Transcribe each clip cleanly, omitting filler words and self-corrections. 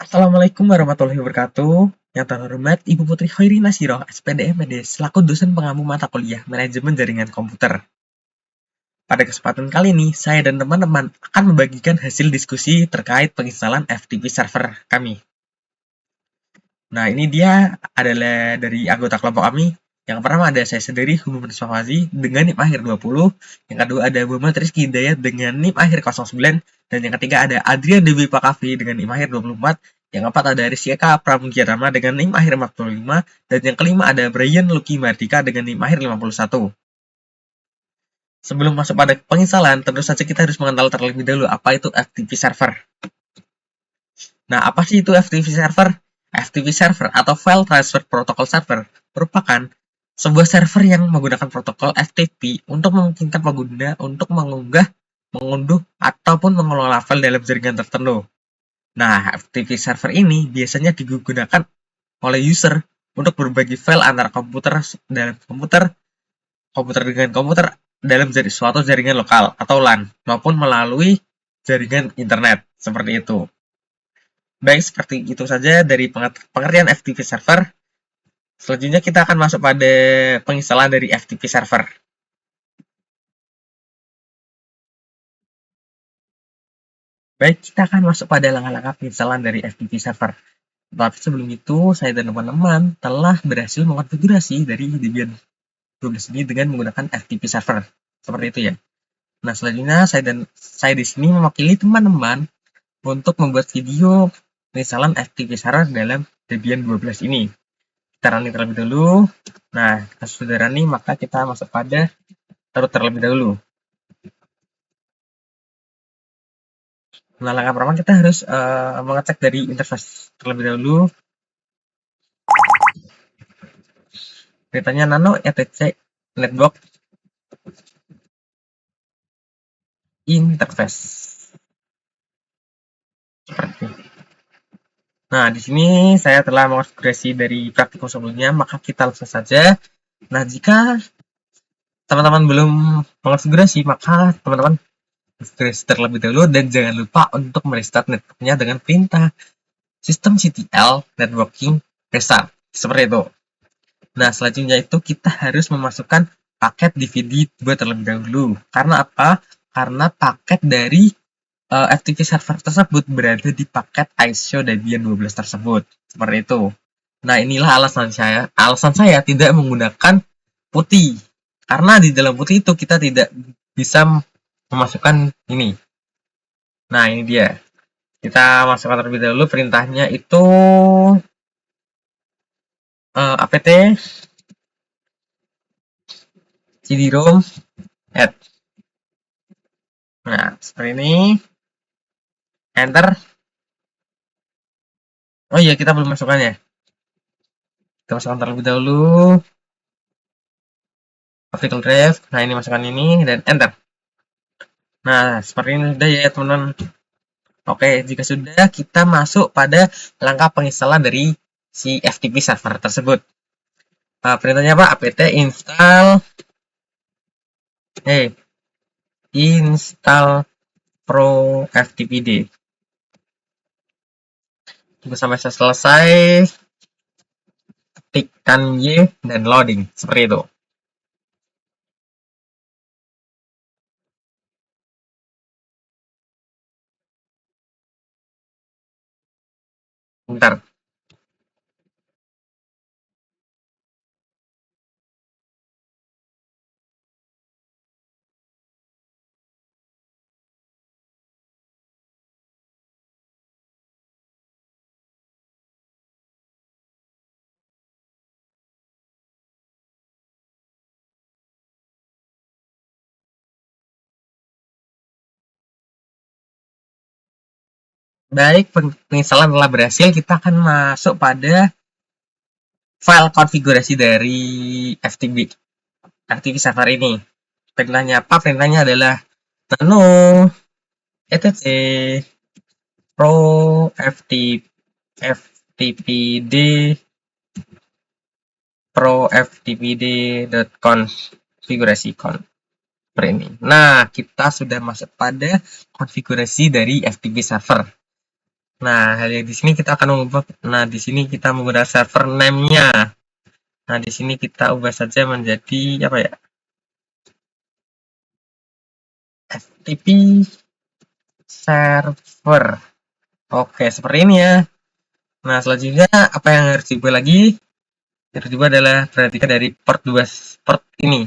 Assalamualaikum warahmatullahi wabarakatuh. Yang terhormat Ibu Putri Khairi Nashiroh, SPD MPD, selaku dosen pengampu mata kuliah Manajemen Jaringan Komputer. Pada kesempatan kali ini, saya dan teman-teman akan membagikan hasil diskusi terkait penginstalan FTP server kami. Nah, ini dia adalah dari anggota kelompok kami. Yang pertama ada saya sendiri, Humus Fahwazi, dengan NIM akhir 20. Yang kedua ada Muhammad Rizky Hidayat dengan NIM akhir 09. Dan yang ketiga ada Adrian Dewi Pakavi dengan NIM akhir 24. Yang keempat ada Rizky Eka Pramugyarama dengan NIM akhir 45. Dan yang kelima ada Brian Lucky Mardika dengan NIM akhir 51. Sebelum masuk pada penginstalan, tentu saja kita harus mengenal terlebih dahulu apa itu FTP server. Nah, apa sih itu FTP server? FTP server atau File Transfer Protocol Server merupakan sebuah server yang menggunakan protokol FTP untuk memungkinkan pengguna untuk mengunggah, mengunduh, ataupun mengelola file dalam jaringan tertentu. Nah, FTP server ini biasanya digunakan oleh user untuk berbagi file antara komputer dalam komputer, komputer dengan komputer dalam suatu jaringan lokal atau LAN, maupun melalui jaringan internet, seperti itu. Baik, seperti itu saja dari pengertian FTP server. Selanjutnya kita akan masuk pada penginstalan dari FTP server. Baik, kita akan masuk pada langkah-langkah penginstalan dari FTP server. Tapi sebelum itu, saya dan teman-teman telah berhasil mengonfigurasi dari Debian 12 ini dengan menggunakan FTP server. Seperti itu ya. Nah, selanjutnya saya di sini mewakili teman-teman untuk membuat video penginstalan FTP server dalam Debian 12 ini. Kita running terlebih dahulu. Nah, kita sudah running, maka kita masuk pada terlebih dahulu. Nah, langkah pertama kita harus mengecek dari interface terlebih dahulu. Beritanya nano etc network interface. Seperti. Nah, di sini saya telah mengonfigurasi dari praktikum sebelumnya, maka kita langsung saja. Nah, jika teman-teman belum mengonfigurasi, maka teman-teman konfigurasi terlebih dahulu dan jangan lupa untuk merestart networknya dengan perintah systemctl networking restart. Seperti itu. Nah, selanjutnya itu kita harus memasukkan paket DVD2 terlebih dahulu. Karena apa? Karena paket dari FTP server tersebut berada di paket ISO Debian 12 tersebut. Seperti itu. Nah, inilah alasan saya. Alasan saya tidak menggunakan putih. Karena di dalam putih itu kita tidak bisa memasukkan ini. Nah, ini dia. Kita masukkan terlebih dahulu perintahnya itu apt cd-rom add. Nah, seperti ini. Enter. Oh iya, kita belum masukkannya. Kita masukkan terlebih dahulu. Particle drive. Nah, ini masukkan ini dan enter. Nah, seperti ini sudah ya, teman-teman. Oke, jika sudah, kita masuk pada langkah penginstalan dari si FTP server tersebut. Perintahnya apa? apt install pro ftpd. Tunggu sampai selesai, ketikkan Y dan loading. Seperti itu. Bentar. Baik, penginstalan telah berhasil. Kita akan masuk pada file konfigurasi dari FTP server ini. Perintahnya apa? Perintahnya adalah nano etc pro ftpd pro ftpd.configurasi ini. Nah, kita sudah masuk pada konfigurasi dari FTP server. Nah, di sini kita akan mengubah. Nah, di sini kita menggunakan server name-nya. Nah, di sini kita ubah saja menjadi apa ya? FTP server. Oke, seperti ini ya. Nah, selanjutnya apa yang harus diubah lagi? Yang kedua adalah perhatikan dari port 2 port ini.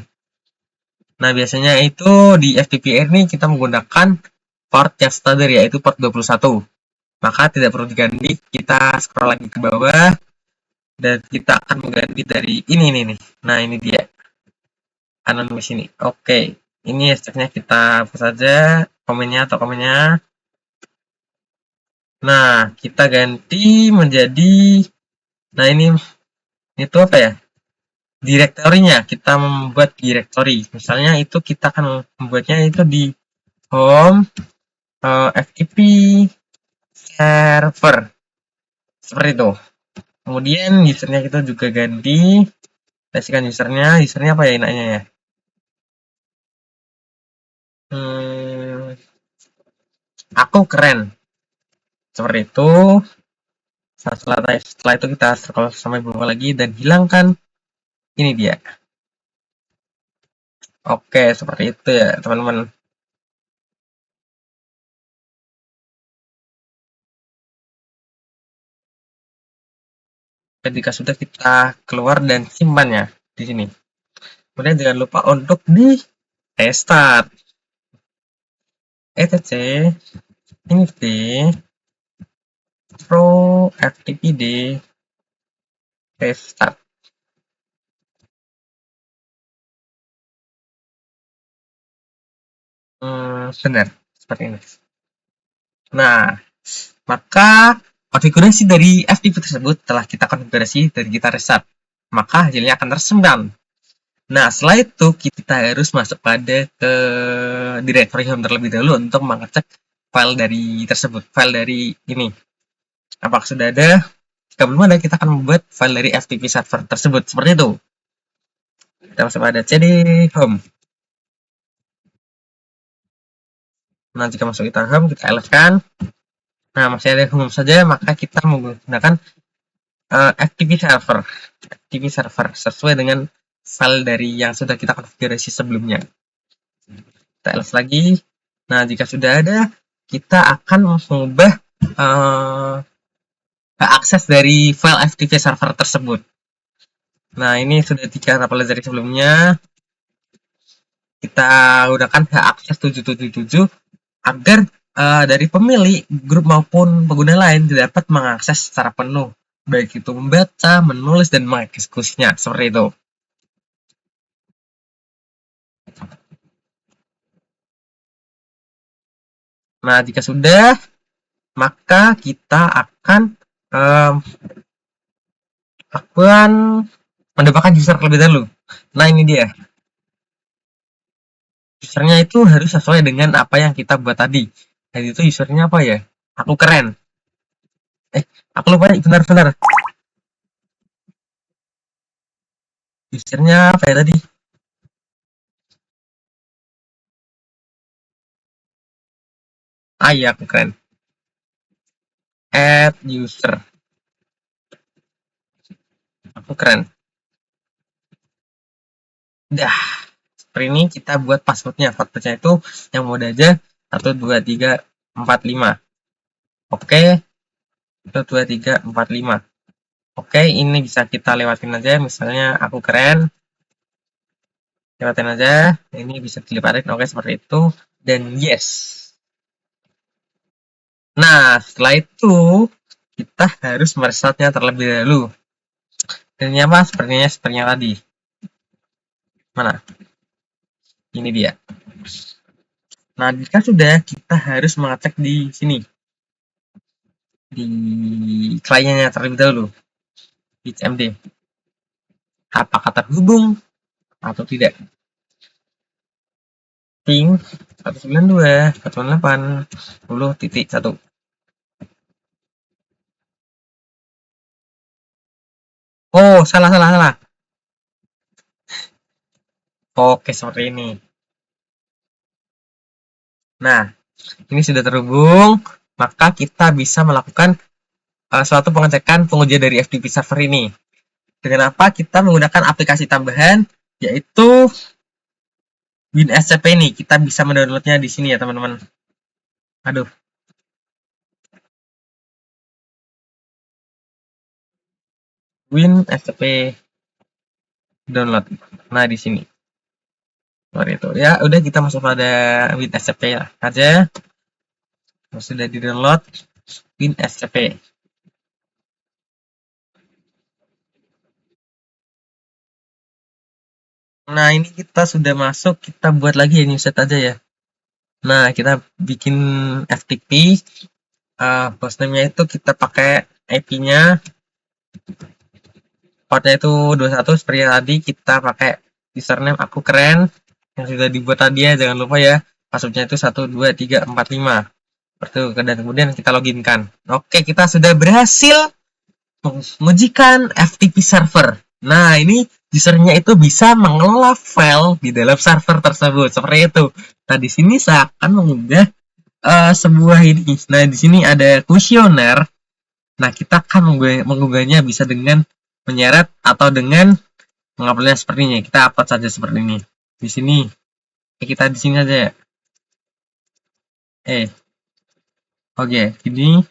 Nah, biasanya itu di FTP ini kita menggunakan port yang standar yaitu port 21. Maka tidak perlu diganti, kita scroll lagi ke bawah dan kita akan mengganti dari ini nih. Nah, ini dia anonymous ini. Oke, ini hashtagnya kita hapus saja komennya. Nah, kita ganti menjadi, nah ini itu apa ya? Direktorinya. Kita membuat direktori. Misalnya itu kita akan membuatnya itu di home FTP server. Seperti itu. Kemudian usernya kita juga ganti. Kasihkan usernya apa ya enaknya ya? Hmm, aku keren. Seperti itu. Setelah itu kita scroll sampai bawah lagi dan hilangkan. Ini dia. Oke, seperti itu ya teman-teman. Ketika sudah kita keluar dan simpannya di sini. Kemudian jangan lupa untuk di restart. etc init pro ftpd restart. Benar, seperti ini. Nah, maka konfigurasi dari FTP tersebut telah kita konfigurasi dan kita restart. Maka hasilnya akan tersimpan. Nah, setelah itu kita harus masuk pada ke directory home terlebih dahulu untuk mengecek file dari tersebut, file dari ini. Apakah sudah ada? Jika belum ada, kita akan membuat file dari FTP server tersebut. Seperti itu. Kita masuk pada cd home. Nah, jika masuk kita home, kita elefkan. Nah, masih ada home saja, maka kita menggunakan FTP server. FTP server sesuai dengan file dari yang sudah kita konfigurasi sebelumnya. Kita ls lagi. Nah, jika sudah ada, kita akan mengubah akses dari file FTP server tersebut. Nah, ini sudah kita pelajari sebelumnya. Kita gunakan hak akses 777 agar dari pemilik, grup maupun pengguna lain dapat mengakses secara penuh, baik itu membaca, menulis, dan mengeksekusinya. Seperti itu. Nah, jika sudah, maka kita akan lakukan mendapatkan user terlebih dahulu. Nah, ini dia. Usernya itu harus sesuai dengan apa yang kita buat tadi. Dan itu usernya apa ya? Aku keren. Aku lupa, benar-benar. Usernya apa ya tadi? Iya, aku keren. Add user. Aku keren. Dah. Seperti ini kita buat passwordnya. Passwordnya itu yang mudah aja. 1, 2, 3, 4, 5. Oke. 1, 2, 3, 4, 5. Oke, ini bisa kita lewatin aja. Misalnya aku keren. Lewatin aja. Ini bisa dilipatin. Oke, seperti itu. Dan yes. Nah, setelah itu kita harus merestartnya terlebih dahulu. Dan ini apa? Sepertinya tadi. Mana? Ini dia. Nah, jika sudah, kita harus mengecek di sini. Di kliennya terlebih dahulu. Di CMD. Apakah terhubung atau tidak. Ping 192.168.10.1. Oh, salah. Oke, seperti ini. Nah, ini sudah terhubung. maka kita bisa melakukan suatu pengecekan pengujian dari FTP server ini. Dengan apa? Kita menggunakan aplikasi tambahan, yaitu WinSCP ini. Kita bisa mendownloadnya di sini ya teman-teman. Aduh. WinSCP download. Nah, di sini. Seperti itu. Ya, udah kita masuk pada WinSCP aja. Sudah di-download WinSCP. Nah, ini kita sudah masuk, kita buat lagi ya, new set aja ya. Nah, kita bikin FTP, hostname-nya itu kita pakai IP-nya, portnya itu 21, seperti tadi kita pakai username aku keren, yang sudah dibuat tadi ya, jangan lupa ya, passwordnya itu 1, 2, 3, 4, 5. Seperti itu, dan kemudian kita loginkan. Oke, kita sudah berhasil mengujikan FTP server. Nah, ini usernya itu bisa mengelola file di dalam server tersebut. Seperti itu. Nah, di sini saya akan mengunggah sebuah ini. Nah, di sini ada kuesioner. Nah, kita akan mengunggahnya bisa dengan menyeret atau dengan menguploadnya seperti ini. Kita upload saja seperti ini. Di sini. Kita di sini aja ya. Oke, ini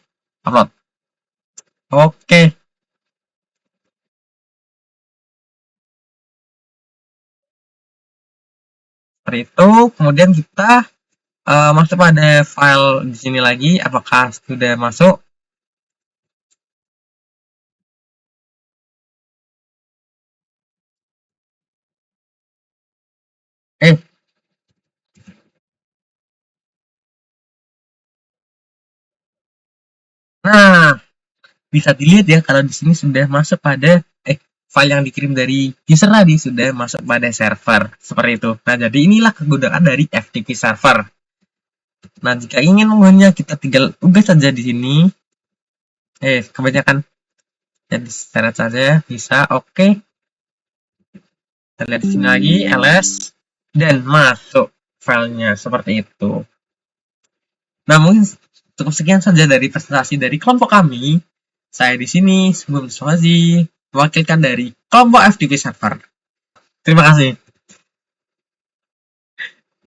upload. Oke. Seperti itu. Kemudian kita masuk pada file di sini lagi. Apakah sudah masuk? Eh, Nah, bisa dilihat ya kalau di sini sudah masuk pada file yang dikirim dari user tadi sudah masuk pada server seperti itu. Nah, jadi inilah kegunaan dari FTP server. Nah, jika ingin mengunggahnya kita tinggal unggah saja di sini. Kebanyakan jadi seret saja bisa. Oke. Kita lihat di sini lagi ls dan masuk filenya seperti itu. Nah, mungkin cukup sekian saja dari presentasi dari kelompok kami. Saya di sini Sugeng Swazi, mewakilkan dari kelompok FTP Server. Terima kasih.